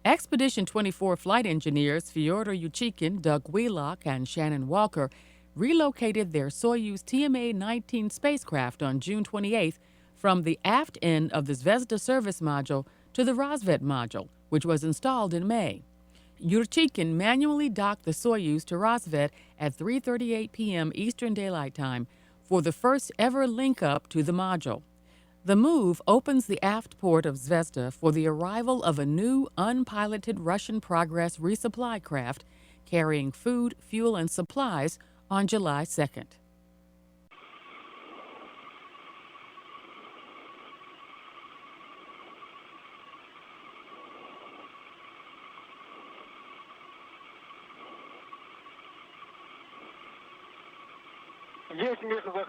Expedition 24 flight engineers Fyodor Yurchikhin, Doug Wheelock, and Shannon Walker relocated their Soyuz TMA-19 spacecraft on June 28th from the aft end of the Zvezda Service Module to the Rassvet module, which was installed in May. Yurchikhin manually docked the Soyuz to Rassvet at 3:38 p.m. Eastern Daylight Time for the first ever link-up to the module. The move opens the aft port of Zvezda for the arrival of a new unpiloted Russian Progress resupply craft carrying food, fuel, and supplies on July 2nd.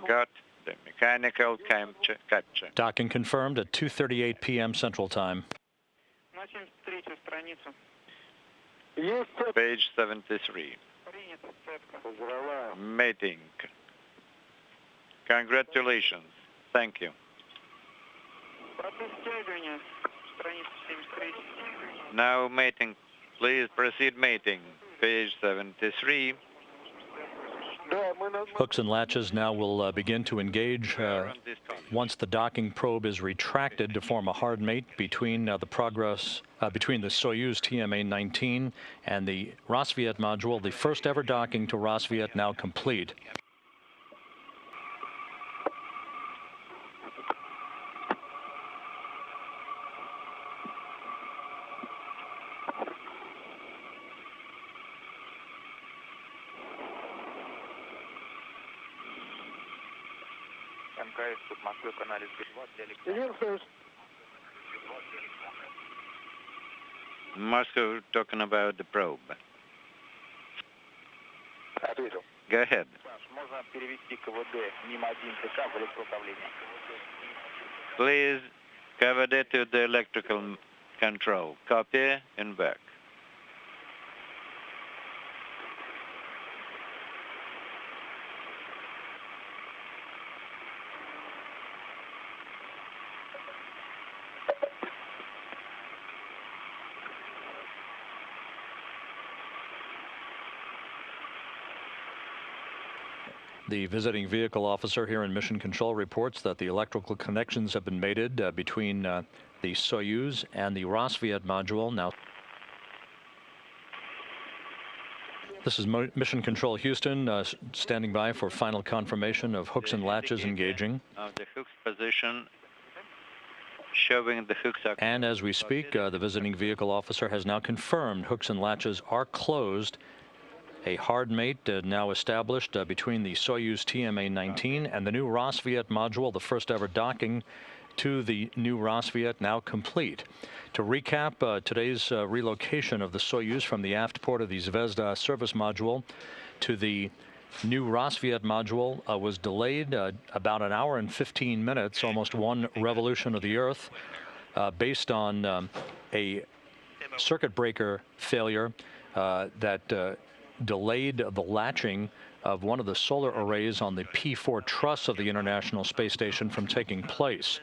Got the mechanical capture. Docking confirmed at 2:38 p.m. Central Time. Page 73. Mating. Congratulations. Thank you. Now mating. Please proceed mating. Page 73. Hooks and latches now will begin to engage once the docking probe is retracted to form a hard mate between the Soyuz TMA-19 and the Rassvet module. The first ever docking to Rassvet now complete. Moscow talking about the probe. Go ahead. Please cover it to the electrical control. Copy and back. The visiting vehicle officer here in Mission Control reports that the electrical connections have been mated between the Soyuz and the Rassvet module. Now, this is Mission Control Houston standing by for final confirmation of hooks and latches engaging. Of the hooks position, showing the hooks are. And as we speak, the visiting vehicle officer has now confirmed hooks and latches are closed. A hard mate now established between the Soyuz TMA-19 and the new Rassvet module, the first ever docking to the new Rassvet now complete. To recap, today's relocation of the Soyuz from the aft port of the Zvezda Service Module to the new Rassvet module was delayed about an hour and 15 minutes, almost one revolution of the Earth, based on a circuit breaker failure that delayed the latching of one of the solar arrays on the P4 truss of the International Space Station from taking place.